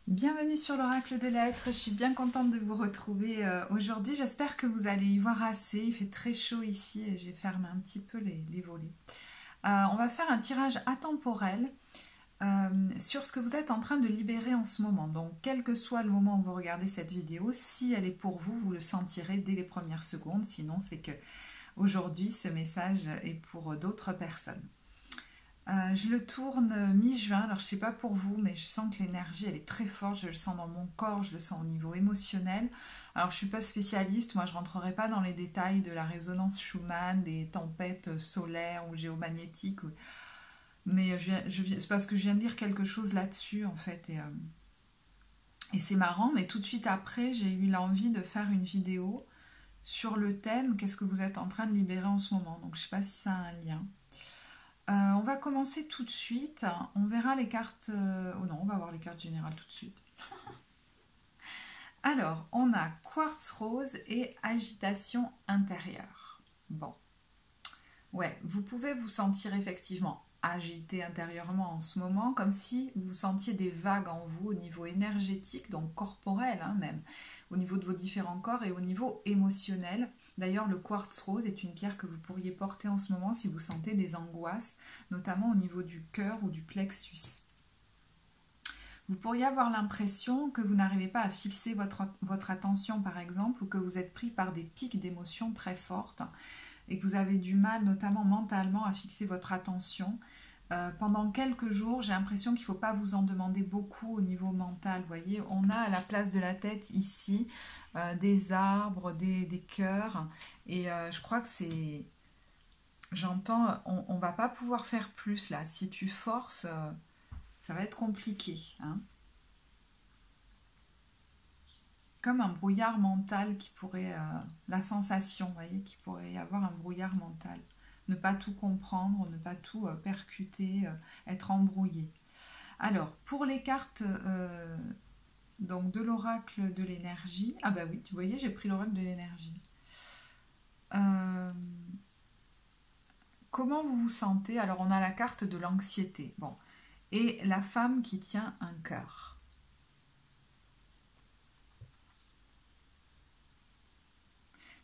Bienvenue sur l'Oracle de l'Être, je suis bien contente de vous retrouver aujourd'hui. J'espère que vous allez y voir assez, il fait très chaud ici et j'ai fermé un petit peu les volets. On va faire un tirage atemporel sur ce que vous êtes en train de libérer en ce moment. Donc quel que soit le moment où vous regardez cette vidéo, si elle est pour vous, vous le sentirez dès les premières secondes. Sinon c'est que aujourd'hui ce message est pour d'autres personnes. Je le tourne mi-juin, alors je sais pas pour vous, mais je sens que l'énergie elle est très forte, je le sens dans mon corps, je le sens au niveau émotionnel. Alors je suis pas spécialiste, moi je rentrerai pas dans les détails de la résonance Schumann, des tempêtes solaires ou géomagnétiques, mais c'est parce que je viens de lire quelque chose là-dessus en fait, et c'est marrant, mais tout de suite après j'ai eu l'envie de faire une vidéo sur le thème qu'est-ce que vous êtes en train de libérer en ce moment, donc je sais pas si ça a un lien. On va commencer tout de suite. On verra les cartes... Oh non, on va voir les cartes générales tout de suite. Alors, on a quartz rose et agitation intérieure. Bon. Ouais, vous pouvez vous sentir effectivement agité intérieurement en ce moment, comme si vous sentiez des vagues en vous au niveau énergétique, donc corporel même, au niveau de vos différents corps et au niveau émotionnel. D'ailleurs, le quartz rose est une pierre que vous pourriez porter en ce moment si vous sentez des angoisses, notamment au niveau du cœur ou du plexus. Vous pourriez avoir l'impression que vous n'arrivez pas à fixer votre attention, par exemple, ou que vous êtes pris par des pics d'émotions très fortes et que vous avez du mal, notamment mentalement, à fixer votre attention. Pendant quelques jours, j'ai l'impression qu'il ne faut pas vous en demander beaucoup au niveau mental. Vous voyez, on a à la place de la tête ici des arbres, des cœurs, et je crois que c'est... J'entends, on ne va pas pouvoir faire plus là. Si tu forces, ça va être compliqué. Hein. Comme un brouillard mental qui pourrait... la sensation, vous voyez, qui pourrait y avoir un brouillard mental. Ne pas tout comprendre, ne pas tout percuter, être embrouillé. Alors, pour les cartes donc de l'oracle de l'énergie, ah bah oui, vous voyez, j'ai pris l'oracle de l'énergie. Comment vous vous sentez? Alors, on a la carte de l'anxiété. Bon, et la femme qui tient un cœur.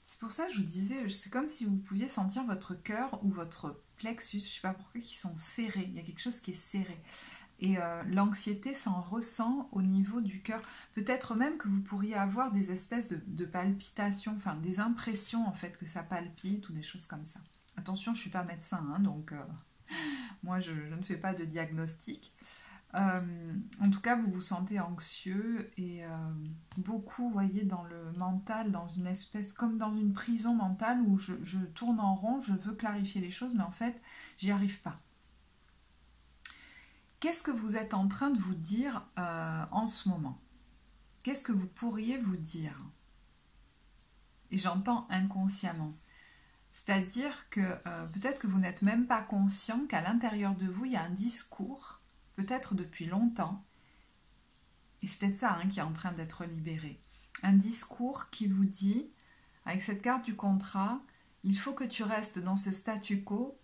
C'est pour ça que je vous disais, c'est comme si vous pouviez sentir votre cœur ou votre plexus, je ne sais pas pourquoi, qui sont serrés. Il y a quelque chose qui est serré. Et l'anxiété s'en ressent au niveau du cœur. Peut-être même que vous pourriez avoir des espèces de palpitations, enfin des impressions en fait que ça palpite ou des choses comme ça. Attention, je ne suis pas médecin, hein, donc moi je ne fais pas de diagnostic. En tout cas, vous vous sentez anxieux et beaucoup, vous voyez, dans le mental, dans une espèce, comme dans une prison mentale où je tourne en rond, je veux clarifier les choses, mais en fait, j'y arrive pas. Qu'est-ce que vous êtes en train de vous dire en ce moment? Qu'est-ce que vous pourriez vous dire? Et j'entends inconsciemment. C'est-à-dire que peut-être que vous n'êtes même pas conscient qu'à l'intérieur de vous, il y a un discours, peut-être depuis longtemps, et c'est peut-être ça qui est en train d'être libéré. Un discours qui vous dit, avec cette carte du contrat, il faut que tu restes dans ce statu quo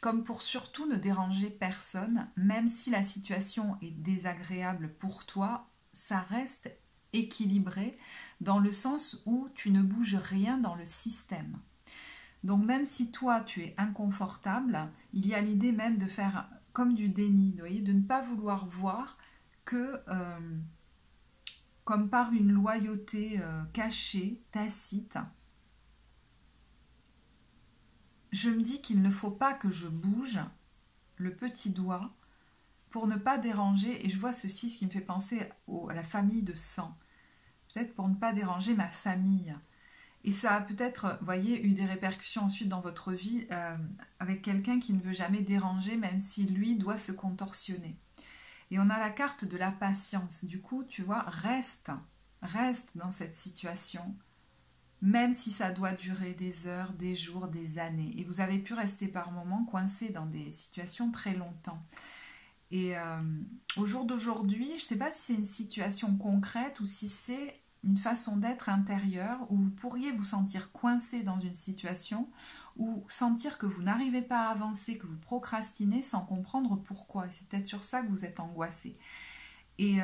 comme pour surtout ne déranger personne, même si la situation est désagréable pour toi, ça reste équilibré dans le sens où tu ne bouges rien dans le système. Donc même si toi tu es inconfortable, il y a l'idée même de faire comme du déni, vous voyez, de ne pas vouloir voir que comme par une loyauté cachée, tacite, je me dis qu'il ne faut pas que je bouge le petit doigt pour ne pas déranger, et je vois ceci, ce qui me fait penser à la famille de sang, peut-être pour ne pas déranger ma famille. Et ça a peut-être, vous voyez, eu des répercussions ensuite dans votre vie avec quelqu'un qui ne veut jamais déranger, même si lui doit se contorsionner. Et on a la carte de la patience. Du coup, tu vois, reste dans cette situation, même si ça doit durer des heures, des jours, des années. Et vous avez pu rester par moments coincé dans des situations très longtemps. Et au jour d'aujourd'hui, je ne sais pas si c'est une situation concrète ou si c'est une façon d'être intérieure où vous pourriez vous sentir coincé dans une situation ou sentir que vous n'arrivez pas à avancer, que vous procrastinez sans comprendre pourquoi. Et c'est peut-être sur ça que vous êtes angoissé. Et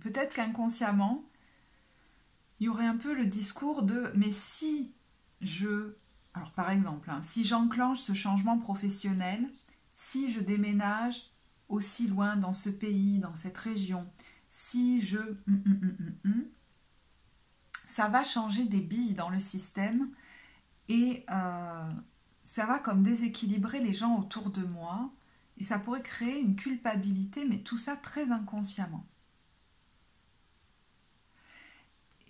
peut-être qu'inconsciemment, il y aurait un peu le discours de « mais si je… » Alors par exemple, hein, si j'enclenche ce changement professionnel, si je déménage aussi loin dans ce pays, dans cette région, si je… ça va changer des billes dans le système et ça va comme déséquilibrer les gens autour de moi et ça pourrait créer une culpabilité, mais tout ça très inconsciemment.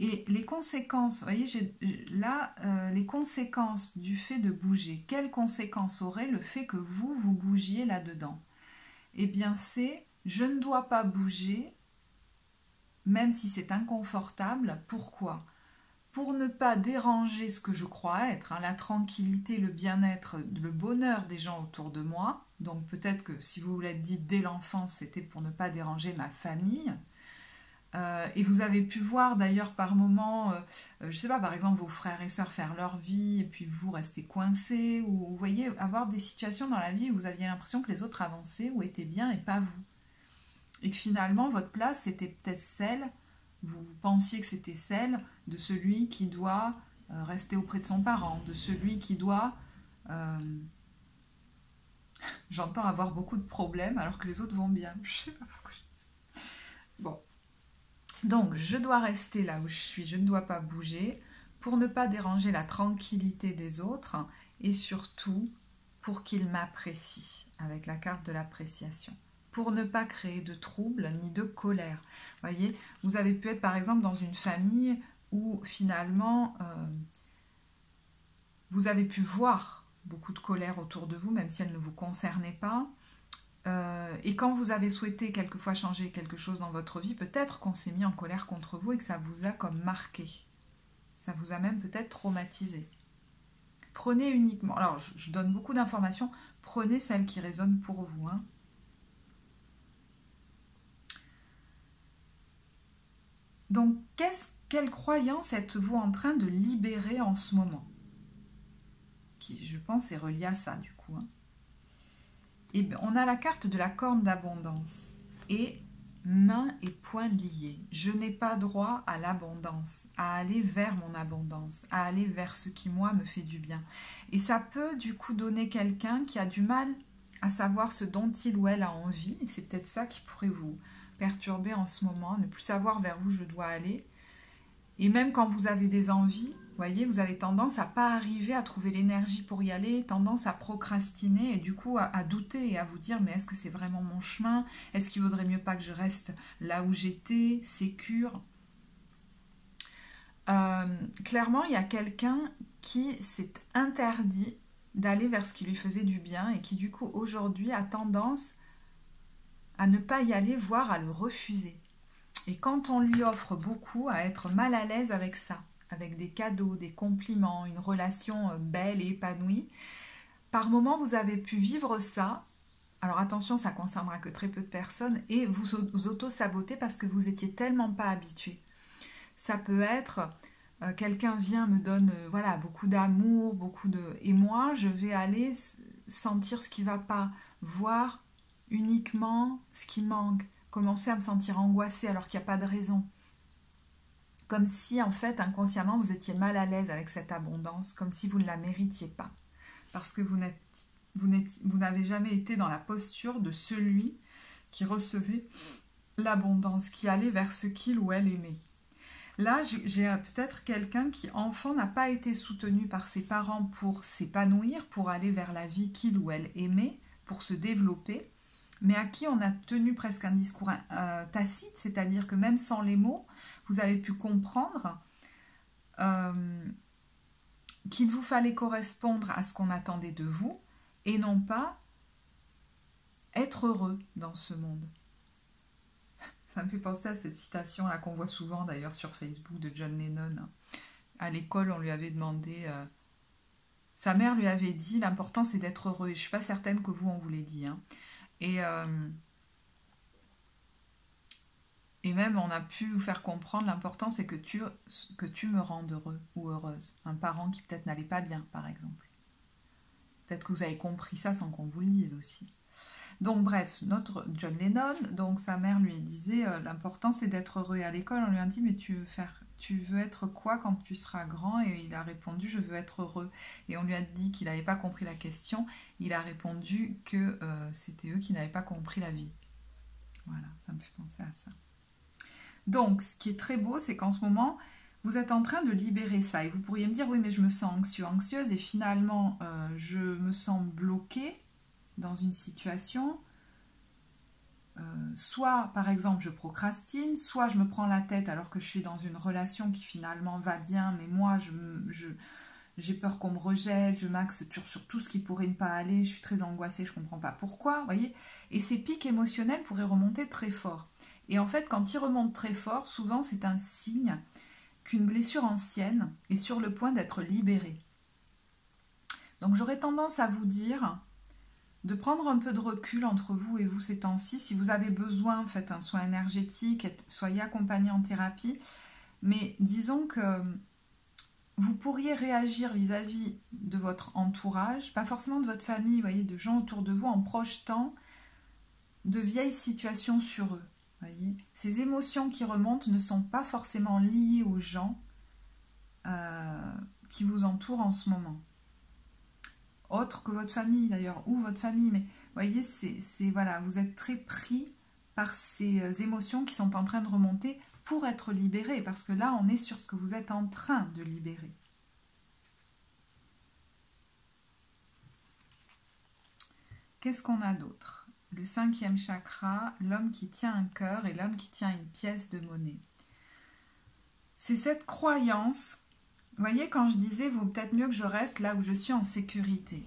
Et les conséquences, vous voyez, là, les conséquences du fait de bouger, quelles conséquences aurait le fait que vous bougiez là-dedans? Eh bien, c'est je ne dois pas bouger, même si c'est inconfortable. Pourquoi? Pour ne pas déranger ce que je crois être, hein, la tranquillité, le bien-être, le bonheur des gens autour de moi. Donc peut-être que si vous vous l'êtes dit dès l'enfance, c'était pour ne pas déranger ma famille. Et vous avez pu voir d'ailleurs par moments, je sais pas, par exemple vos frères et sœurs faire leur vie et puis vous restez coincés, ou vous voyez avoir des situations dans la vie où vous aviez l'impression que les autres avançaient ou étaient bien et pas vous. Et que finalement votre place c'était peut-être celle, vous pensiez que c'était celle de celui qui doit rester auprès de son parent, de celui qui doit, j'entends avoir beaucoup de problèmes alors que les autres vont bien. Je sais pas pourquoi je dis ça. Bon. Donc, je dois rester là où je suis, je ne dois pas bouger pour ne pas déranger la tranquillité des autres et surtout pour qu'ils m'apprécient avec la carte de l'appréciation. Pour ne pas créer de troubles ni de colère. Vous voyez, vous avez pu être par exemple dans une famille où finalement vous avez pu voir beaucoup de colère autour de vous, même si elle ne vous concernait pas. Et quand vous avez souhaité quelquefois changer quelque chose dans votre vie, peut-être qu'on s'est mis en colère contre vous et que ça vous a comme marqué. Ça vous a même peut-être traumatisé. Prenez uniquement, alors je donne beaucoup d'informations, prenez celles qui résonnent pour vous. Hein. Donc, quelle croyance êtes-vous en train de libérer en ce moment? Qui, je pense, est reliée à ça, du coup. Hein. Et on a la carte de la corne d'abondance et mains et poings liés. Je n'ai pas droit à l'abondance, à aller vers mon abondance, à aller vers ce qui, moi, me fait du bien. Et ça peut, du coup, donner quelqu'un qui a du mal à savoir ce dont il ou elle a envie. Et c'est peut-être ça qui pourrait vous perturber en ce moment, ne plus savoir vers où je dois aller. Et même quand vous avez des envies, vous voyez, vous avez tendance à ne pas arriver à trouver l'énergie pour y aller, tendance à procrastiner et du coup à douter et à vous dire mais est-ce que c'est vraiment mon chemin? Est-ce qu'il vaudrait mieux pas que je reste là où j'étais, sécure? Clairement, il y a quelqu'un qui s'est interdit d'aller vers ce qui lui faisait du bien et qui du coup aujourd'hui a tendance à ne pas y aller, voire à le refuser. Et quand on lui offre beaucoup, à être mal à l'aise avec ça, avec des cadeaux, des compliments, une relation belle et épanouie, par moment vous avez pu vivre ça. Alors attention, ça ne concernera que très peu de personnes et vous auto-saboter parce que vous étiez tellement pas habitué. Ça peut être quelqu'un vient, me donne voilà, beaucoup d'amour, et moi je vais aller sentir ce qui ne va pas, voir uniquement ce qui manque, commencer à me sentir angoissée alors qu'il n'y a pas de raison. Comme si en fait inconsciemment vous étiez mal à l'aise avec cette abondance, comme si vous ne la méritiez pas. Parce que vous n'avez jamais été dans la posture de celui qui recevait l'abondance, qui allait vers ce qu'il ou elle aimait. Là, j'ai peut-être quelqu'un qui, enfant, n'a pas été soutenu par ses parents pour s'épanouir, pour aller vers la vie qu'il ou elle aimait, pour se développer, mais à qui on a tenu presque un discours tacite, c'est-à-dire que même sans les mots, vous avez pu comprendre qu'il vous fallait correspondre à ce qu'on attendait de vous et non pas être heureux dans ce monde. Ça me fait penser à cette citation-là qu'on voit souvent d'ailleurs sur Facebook de John Lennon. À l'école, on lui avait demandé... sa mère lui avait dit, l'important c'est d'être heureux. Et je ne suis pas certaine que vous, on vous l'ait dit. Hein. Et même, on a pu vous faire comprendre, l'important c'est que tu me rendes heureux ou heureuse. Un parent qui peut-être n'allait pas bien, par exemple. Peut-être que vous avez compris ça sans qu'on vous le dise aussi. Donc bref, notre John Lennon, donc sa mère lui disait l'important c'est d'être heureux. Et à l'école, on lui a dit mais tu veux être quoi quand tu seras grand? Et il a répondu je veux être heureux. Et on lui a dit qu'il n'avait pas compris la question. Il a répondu que c'était eux qui n'avaient pas compris la vie. Voilà, ça me fait penser à ça. Donc, ce qui est très beau, c'est qu'en ce moment, vous êtes en train de libérer ça. Et vous pourriez me dire, oui, mais je me sens anxieux, anxieuse, et finalement, je me sens bloquée dans une situation. Soit, par exemple, je procrastine, soit je me prends la tête alors que je suis dans une relation qui finalement va bien, mais moi, j'ai peur qu'on me rejette, je m'axe sur tout ce qui pourrait ne pas aller, je suis très angoissée, je ne comprends pas pourquoi, vous voyez. Et ces pics émotionnels pourraient remonter très fort. Et en fait, quand ils remontent très fort, souvent c'est un signe qu'une blessure ancienne est sur le point d'être libérée. Donc j'aurais tendance à vous dire de prendre un peu de recul entre vous et vous ces temps-ci. Si vous avez besoin, faites un soin énergétique, soyez accompagné en thérapie. Mais disons que vous pourriez réagir vis-à-vis de votre entourage, pas forcément de votre famille, vous voyez, de gens autour de vous, en projetant de vieilles situations sur eux. Voyez, ces émotions qui remontent ne sont pas forcément liées aux gens qui vous entourent en ce moment. Autre que votre famille d'ailleurs, ou votre famille, mais vous voyez, voilà, vous êtes très pris par ces émotions qui sont en train de remonter pour être libérés, parce que là, on est sur ce que vous êtes en train de libérer. Qu'est-ce qu'on a d'autre ? Le 5e chakra, l'homme qui tient un cœur et l'homme qui tient une pièce de monnaie. C'est cette croyance, vous voyez, quand je disais, vaut peut-être mieux que je reste là où je suis en sécurité,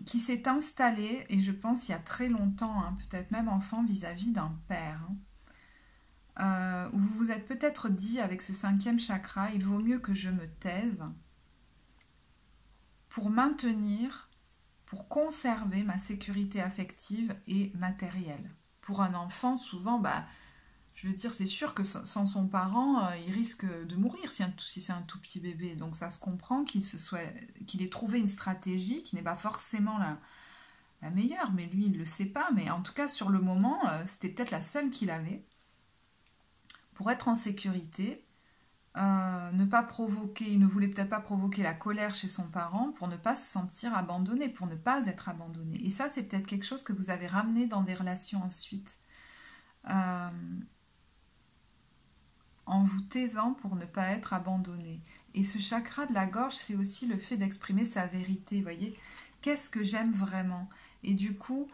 qui s'est installée, et je pense il y a très longtemps, hein, peut-être même enfant, vis-à-vis d'un père, où vous vous êtes peut-être dit avec ce 5e chakra, il vaut mieux que je me taise pour maintenir, pour conserver ma sécurité affective et matérielle. Pour un enfant, souvent, je veux dire, c'est sûr que sans son parent, il risque de mourir si c'est un tout petit bébé. Donc ça se comprend qu'il ait trouvé une stratégie qui n'est pas forcément la meilleure, mais lui, il ne le sait pas. Mais en tout cas, sur le moment, c'était peut-être la seule qu'il avait pour être en sécurité. Ne pas provoquer, il ne voulait peut-être pas provoquer la colère chez son parent pour ne pas se sentir abandonné, pour ne pas être abandonné. Et ça, c'est peut-être quelque chose que vous avez ramené dans des relations ensuite. En vous taisant pour ne pas être abandonné. Et ce chakra de la gorge, c'est aussi le fait d'exprimer sa vérité, vous voyez. Qu'est-ce que j'aime vraiment? Et du coup,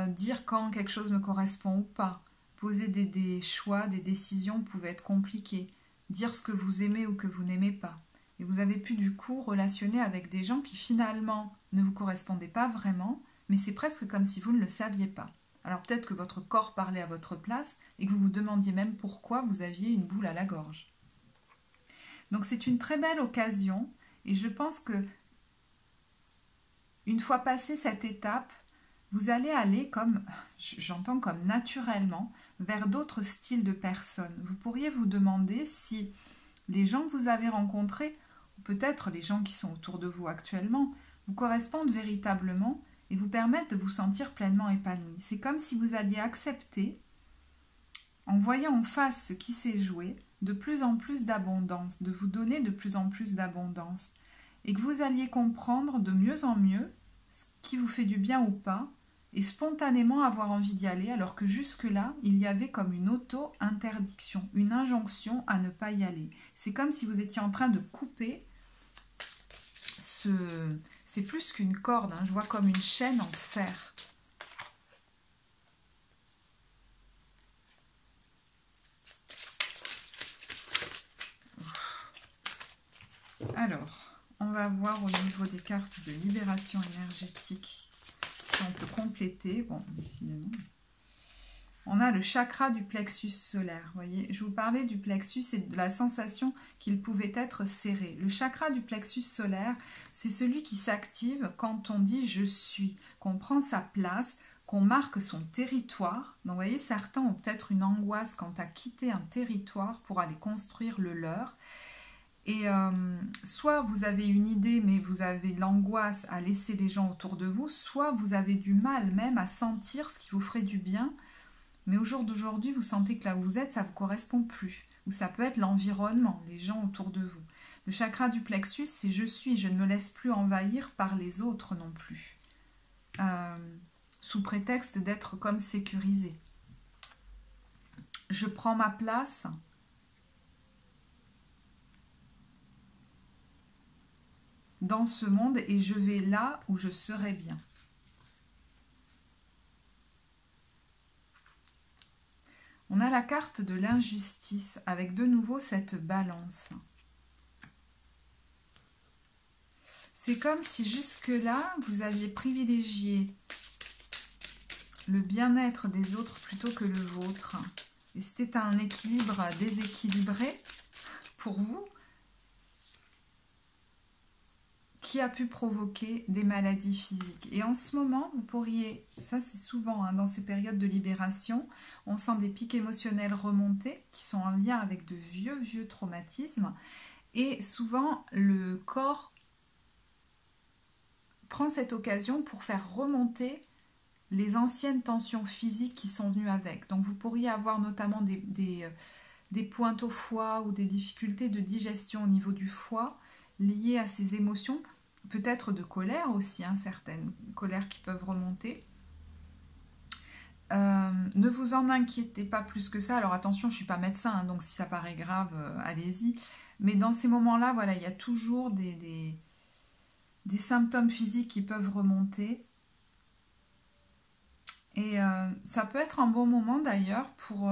dire quand quelque chose me correspond ou pas. Poser des choix, des décisions pouvait être compliqué. Dire ce que vous aimez ou que vous n'aimez pas. Et vous avez pu du coup relationner avec des gens qui finalement ne vous correspondaient pas vraiment, mais c'est presque comme si vous ne le saviez pas. Alors peut-être que votre corps parlait à votre place et que vous vous demandiez même pourquoi vous aviez une boule à la gorge. Donc c'est une très belle occasion et je pense que une fois passée cette étape, vous allez aller j'entends comme naturellement, vers d'autres styles de personnes. Vous pourriez vous demander si les gens que vous avez rencontrés, ou peut-être les gens qui sont autour de vous actuellement, vous correspondent véritablement et vous permettent de vous sentir pleinement épanoui. C'est comme si vous alliez accepter, en voyant en face ce qui s'est joué, de plus en plus d'abondance, de vous donner de plus en plus d'abondance, et que vous alliez comprendre de mieux en mieux ce qui vous fait du bien ou pas, et spontanément avoir envie d'y aller, alors que jusque-là, il y avait comme une auto-interdiction, une injonction à ne pas y aller. C'est comme si vous étiez en train de couper c'est plus qu'une corde, hein, je vois comme une chaîne en fer. Alors, on va voir au niveau des cartes de libération énergétique si on peut compléter. Bon, décidément. On a le chakra du plexus solaire. Vous voyez, je vous parlais du plexus et de la sensation qu'il pouvait être serré. Le chakra du plexus solaire, c'est celui qui s'active quand on dit « je suis », qu'on prend sa place, qu'on marque son territoire. Donc, vous voyez, certains ont peut-être une angoisse quant à quitter un territoire pour aller construire le leur. Et soit vous avez une idée, mais vous avez l'angoisse à laisser les gens autour de vous, soit vous avez du mal même à sentir ce qui vous ferait du bien. Mais au jour d'aujourd'hui, vous sentez que là où vous êtes, ça ne vous correspond plus. Ou ça peut être l'environnement, les gens autour de vous. Le chakra du plexus, c'est je suis, je ne me laisse plus envahir par les autres non plus. Sous prétexte d'être comme sécurisé. Je prends ma place. Dans ce monde et je vais là où je serai bien. On a la carte de l'injustice avec de nouveau cette balance. C'est comme si jusque-là, vous aviez privilégié le bien-être des autres plutôt que le vôtre. Et c'était un équilibre déséquilibré pour vous qui a pu provoquer des maladies physiques. Et en ce moment, vous pourriez, ça c'est souvent dans ces périodes de libération, on sent des pics émotionnels remonter qui sont en lien avec de vieux traumatismes. Et souvent, le corps prend cette occasion pour faire remonter les anciennes tensions physiques qui sont venues avec. Donc vous pourriez avoir notamment des pointes au foie ou des difficultés de digestion au niveau du foie liées à ces émotions, peut-être de colère aussi, certaines colères qui peuvent remonter. Ne vous en inquiétez pas plus que ça. Alors attention, je ne suis pas médecin, donc si ça paraît grave, allez-y. Mais dans ces moments-là, voilà, il y a toujours des symptômes physiques qui peuvent remonter. Et ça peut être un bon moment d'ailleurs pour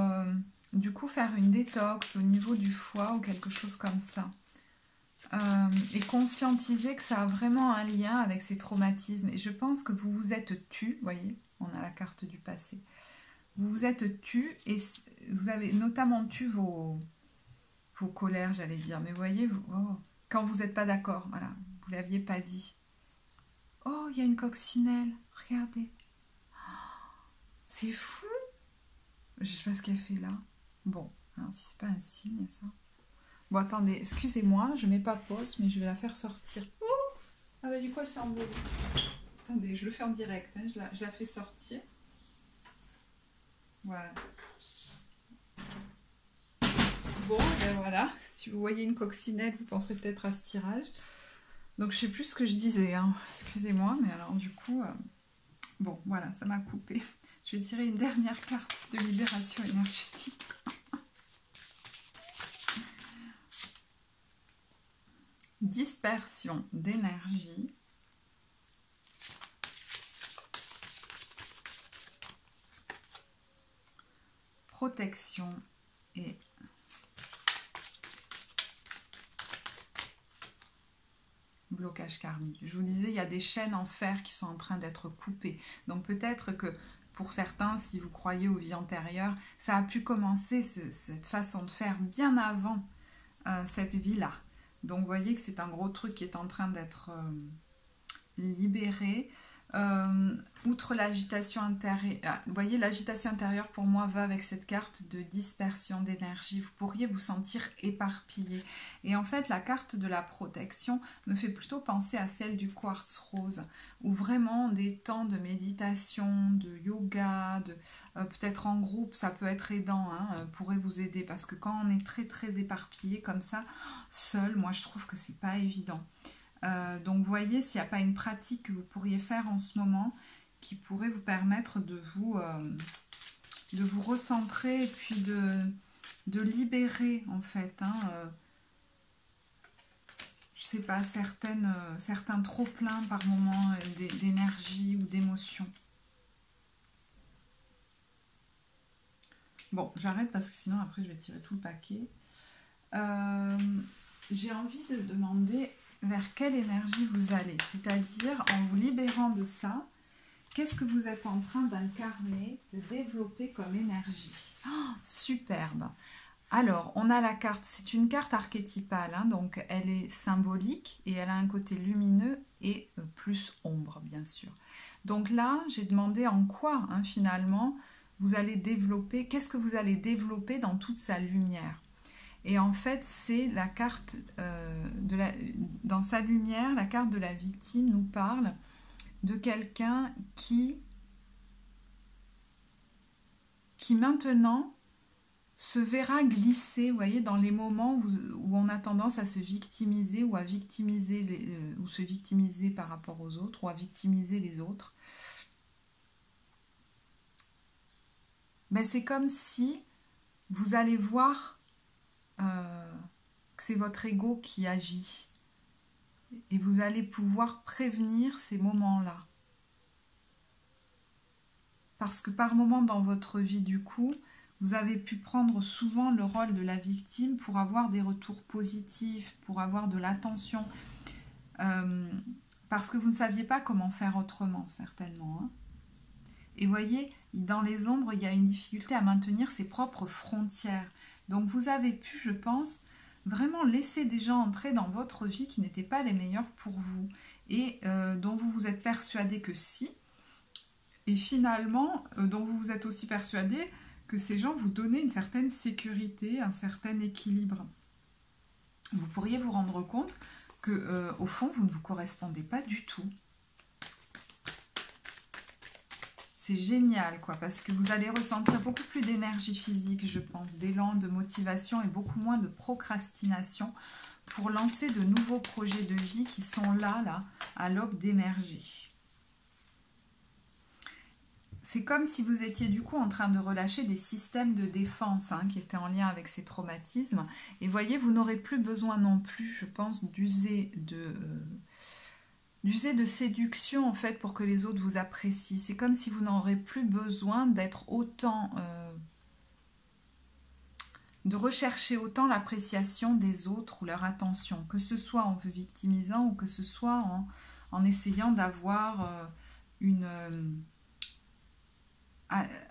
du coup faire une détox au niveau du foie ou quelque chose comme ça. Et conscientiser que ça a vraiment un lien avec ces traumatismes. Et je pense que vous vous êtes tu, vous voyez, on a la carte du passé. Vous vous êtes tu et vous avez notamment tu vos colères, j'allais dire. Mais vous voyez, quand vous n'êtes pas d'accord, voilà, vous ne l'aviez pas dit. Oh, il y a une coccinelle, regardez. C'est fou. Je sais pas ce qu'elle fait là. Bon, alors si c'est pas un signe, ça. Bon, attendez, excusez-moi, je mets pas pause, mais je vais la faire sortir. Oh, ah bah du coup, elle s'envole. Attendez, je le fais en direct, je la fais sortir. Voilà. Bon, ben voilà, si vous voyez une coccinelle, vous penserez peut-être à ce tirage. Donc je sais plus ce que je disais, excusez-moi, mais alors du coup, bon, voilà, ça m'a coupé. Je vais tirer une dernière carte de libération énergétique. Dispersion d'énergie. Protection et blocage karmique. Je vous disais, il y a des chaînes en fer qui sont en train d'être coupées. Donc peut-être que pour certains, si vous croyez aux vies antérieures, ça a pu commencer cette façon de faire bien avant cette vie-là. Donc vous voyez que c'est un gros truc qui est en train d'être libéré. Outre l'agitation intérieure, vous voyez, l'agitation intérieure pour moi va avec cette carte de dispersion d'énergie. Vous pourriez vous sentir éparpillé. Et en fait, la carte de la protection me fait plutôt penser à celle du quartz rose, où vraiment des temps de méditation, de yoga, peut-être en groupe, ça peut être aidant, pourrait vous aider. Parce que quand on est très très éparpillé comme ça, seul, moi je trouve que c'est pas évident. Donc voyez s'il n'y a pas une pratique que vous pourriez faire en ce moment qui pourrait vous permettre de vous recentrer et puis de libérer en fait, je sais pas, certains trop-pleins par moment d'énergie ou d'émotion. Bon, j'arrête parce que sinon après je vais tirer tout le paquet. J'ai envie de demander vers quelle énergie vous allez, c'est-à-dire en vous libérant de ça, qu'est-ce que vous êtes en train d'incarner, de développer comme énergie. Superbe. Alors, on a la carte, c'est une carte archétypale, donc elle est symbolique et elle a un côté lumineux et plus ombre, bien sûr. Donc là, j'ai demandé en quoi, finalement, vous allez développer, qu'est-ce que vous allez développer dans toute sa lumière. Et en fait, c'est la carte dans sa lumière, la carte de la victime nous parle de quelqu'un qui maintenant se verra glisser, vous voyez, dans les moments où on a tendance à se victimiser ou à victimiser ou se victimiser par rapport aux autres ou à victimiser les autres. Ben, c'est comme si vous allez voir que c'est votre ego qui agit et vous allez pouvoir prévenir ces moments-là. Parce que par moment dans votre vie, du coup, vous avez pu prendre souvent le rôle de la victime pour avoir des retours positifs, pour avoir de l'attention, parce que vous ne saviez pas comment faire autrement, certainement. Hein. Et voyez, dans les ombres, il y a une difficulté à maintenir ses propres frontières. Donc vous avez pu, je pense, vraiment laisser des gens entrer dans votre vie qui n'étaient pas les meilleurs pour vous et dont vous vous êtes persuadé que si, et finalement, dont vous vous êtes aussi persuadé que ces gens vous donnaient une certaine sécurité, un certain équilibre. Vous pourriez vous rendre compte que, au fond, vous ne vous correspondez pas du tout. C'est génial, quoi, parce que vous allez ressentir beaucoup plus d'énergie physique, je pense, d'élan, de motivation et beaucoup moins de procrastination pour lancer de nouveaux projets de vie qui sont là, à l'aube d'émerger. C'est comme si vous étiez du coup en train de relâcher des systèmes de défense qui étaient en lien avec ces traumatismes. Et voyez, vous n'aurez plus besoin non plus, je pense, d'user de séduction en fait pour que les autres vous apprécient. C'est comme si vous n'aurez plus besoin d'être autant... de rechercher autant l'appréciation des autres ou leur attention, que ce soit en vous victimisant ou que ce soit en essayant d'avoir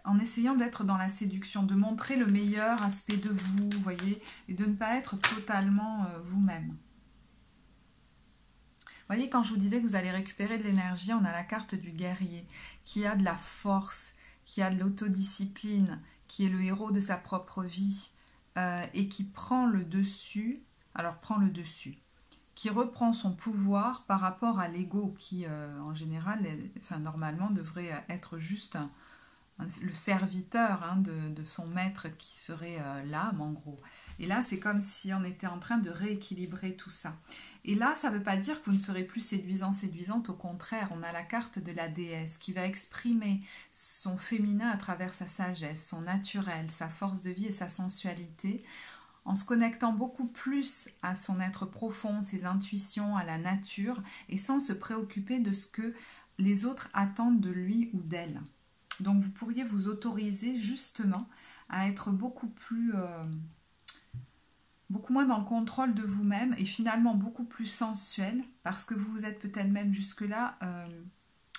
en essayant d'être dans la séduction, de montrer le meilleur aspect de vous, voyez, et de ne pas être totalement vous-même. Vous voyez, quand je vous disais que vous allez récupérer de l'énergie, on a la carte du guerrier, qui a de la force, qui a de l'autodiscipline, qui est le héros de sa propre vie, et qui prend le dessus, qui reprend son pouvoir par rapport à l'ego, qui en général, normalement, devrait être juste le serviteur de son maître qui serait l'âme en gros. Et là c'est comme si on était en train de rééquilibrer tout ça. Et là ça ne veut pas dire que vous ne serez plus séduisant, séduisante, au contraire, on a la carte de la déesse qui va exprimer son féminin à travers sa sagesse, son naturel, sa force de vie et sa sensualité, en se connectant beaucoup plus à son être profond, ses intuitions, à la nature, et sans se préoccuper de ce que les autres attendent de lui ou d'elle. Donc vous pourriez vous autoriser justement à être beaucoup moins dans le contrôle de vous-même et finalement beaucoup plus sensuel parce que vous vous êtes peut-être même jusque-là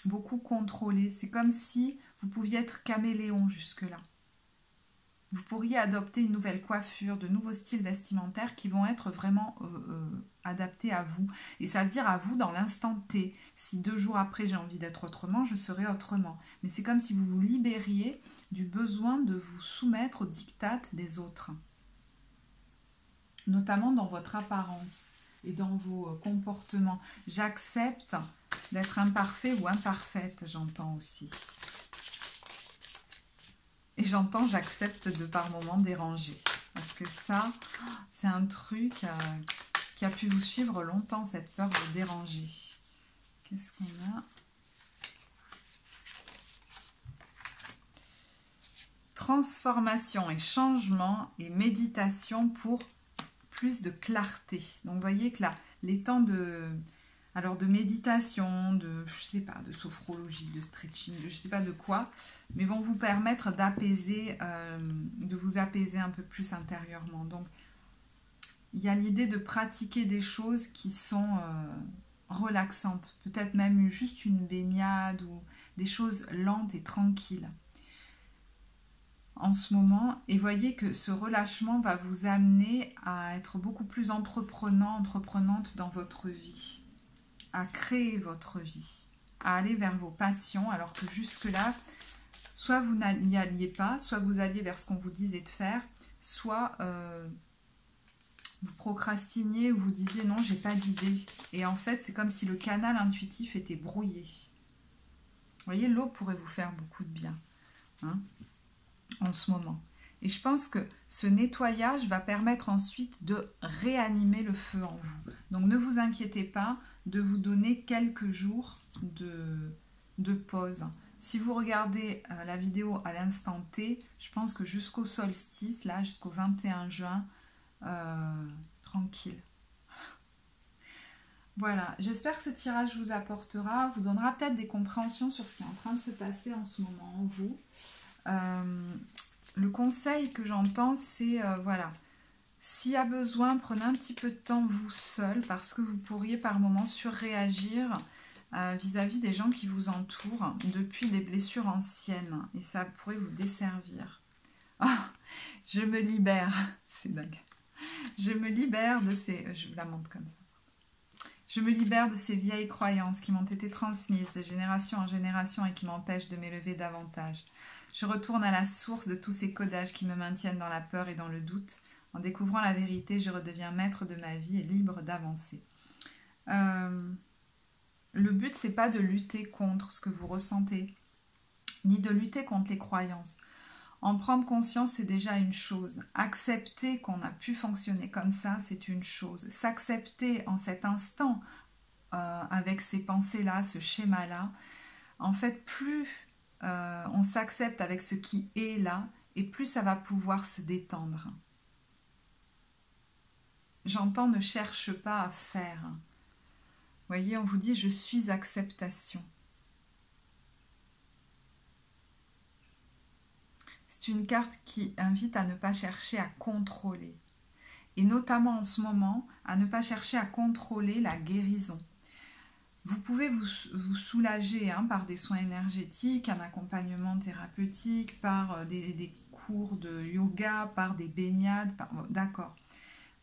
beaucoup contrôlé. C'est comme si vous pouviez être caméléon jusque-là. Vous pourriez adopter une nouvelle coiffure, de nouveaux styles vestimentaires qui vont être vraiment adaptés à vous. Et ça veut dire à vous dans l'instant T. Si 2 jours après j'ai envie d'être autrement, je serai autrement. Mais c'est comme si vous vous libériez du besoin de vous soumettre aux diktats des autres. Notamment dans votre apparence et dans vos comportements. J'accepte d'être imparfait ou imparfaite, j'entends aussi. Et j'entends j'accepte de par moments déranger. Parce que ça, c'est un truc qui a pu vous suivre longtemps, cette peur de déranger. Qu'est-ce qu'on a? Transformation et changement et méditation pour plus de clarté. Donc vous voyez que là, les temps de méditation, de sophrologie, de stretching, de je sais pas de quoi, mais vont vous permettre d'apaiser, de vous apaiser un peu plus intérieurement. Donc, il y a l'idée de pratiquer des choses qui sont relaxantes, peut-être même juste une baignade ou des choses lentes et tranquilles en ce moment. Et voyez que ce relâchement va vous amener à être beaucoup plus entreprenante dans votre vie, à créer votre vie, à aller vers vos passions, alors que jusque-là, soit vous n'y alliez pas, soit vous alliez vers ce qu'on vous disait de faire, soit vous procrastiniez ou vous disiez non, j'ai pas d'idée. Et en fait, c'est comme si le canal intuitif était brouillé. Vous voyez, l'eau pourrait vous faire beaucoup de bien hein, en ce moment. Et je pense que ce nettoyage va permettre ensuite de réanimer le feu en vous. Donc ne vous inquiétez pas de vous donner quelques jours de pause. Si vous regardez la vidéo à l'instant T, je pense que jusqu'au solstice, là, jusqu'au 21 juin, tranquille. Voilà, j'espère que ce tirage vous apportera, vous donnera peut-être des compréhensions sur ce qui est en train de se passer en ce moment en vous. Le conseil que j'entends, c'est, voilà, s'il y a besoin, prenez un petit peu de temps vous seul, parce que vous pourriez par moments surréagir vis-à-vis des gens qui vous entourent depuis des blessures anciennes, et ça pourrait vous desservir. Ah, je me libère, c'est dingue. Je me libère de ces... Je vous la montre comme ça. Je me libère de ces vieilles croyances qui m'ont été transmises de génération en génération et qui m'empêchent de m'élever davantage. Je retourne à la source de tous ces codages qui me maintiennent dans la peur et dans le doute. En découvrant la vérité, je redeviens maître de ma vie et libre d'avancer. Le but, c'est pas de lutter contre ce que vous ressentez, ni de lutter contre les croyances. En prendre conscience, c'est déjà une chose. Accepter qu'on a pu fonctionner comme ça, c'est une chose. S'accepter en cet instant, avec ces pensées-là, ce schéma-là, en fait, plus on s'accepte avec ce qui est là, et plus ça va pouvoir se détendre. J'entends ne cherche pas à faire. Vous voyez, on vous dit je suis acceptation. C'est une carte qui invite à ne pas chercher à contrôler. Et notamment en ce moment, à ne pas chercher à contrôler la guérison. Vous pouvez vous soulager par des soins énergétiques, un accompagnement thérapeutique, par des cours de yoga, par des baignades, d'accord.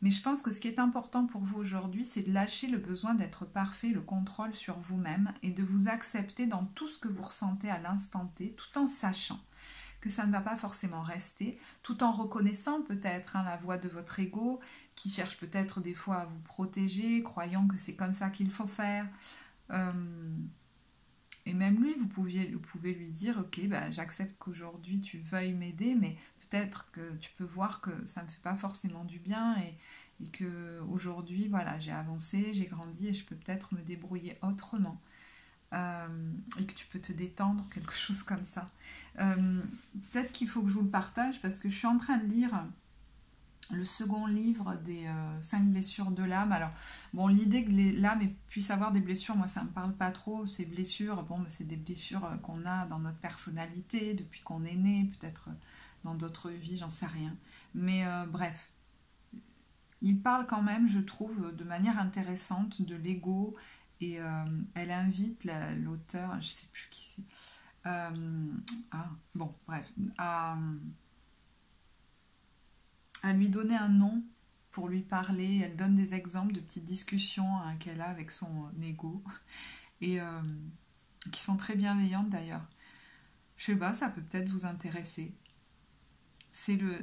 Mais je pense que ce qui est important pour vous aujourd'hui, c'est de lâcher le besoin d'être parfait, le contrôle sur vous-même et de vous accepter dans tout ce que vous ressentez à l'instant T, tout en sachant que ça ne va pas forcément rester, tout en reconnaissant peut-être la voix de votre ego qui cherche peut-être des fois à vous protéger, croyant que c'est comme ça qu'il faut faire. Et même lui, vous pouvez lui dire, ok, j'accepte qu'aujourd'hui tu veuilles m'aider, mais peut-être que tu peux voir que ça ne me fait pas forcément du bien et que aujourd'hui, voilà, j'ai avancé, j'ai grandi et je peux peut-être me débrouiller autrement. Et que tu peux te détendre, quelque chose comme ça. Peut-être qu'il faut que je vous le partage parce que je suis en train de lire le second livre des 5 blessures de l'âme. Alors, bon, l'idée que l'âme puisse avoir des blessures, moi, ça ne me parle pas trop. Ces blessures, bon, c'est des blessures qu'on a dans notre personnalité, depuis qu'on est né, peut-être dans d'autres vies, j'en sais rien. Mais bref, il parle quand même, je trouve, de manière intéressante de l'ego. Et elle invite l'auteur, je ne sais plus qui c'est, bon, bref, à lui donner un nom pour lui parler. Elle donne des exemples de petites discussions qu'elle a avec son ego et qui sont très bienveillantes d'ailleurs. Je sais pas, ça peut peut-être vous intéresser.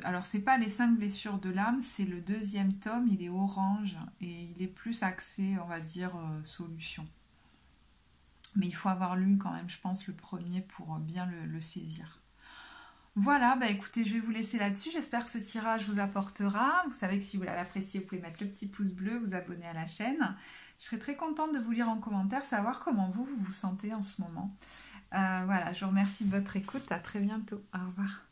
Alors c'est pas les 5 blessures de l'âme, c'est le 2e tome, il est orange et il est plus axé, on va dire, solution. Mais il faut avoir lu quand même, je pense, le premier pour bien le saisir. Voilà, écoutez, je vais vous laisser là-dessus. J'espère que ce tirage vous apportera. Vous savez que si vous l'avez apprécié, vous pouvez mettre le petit pouce bleu, vous abonner à la chaîne. Je serai très contente de vous lire en commentaire, savoir comment vous vous sentez en ce moment. Voilà, je vous remercie de votre écoute. À très bientôt. Au revoir.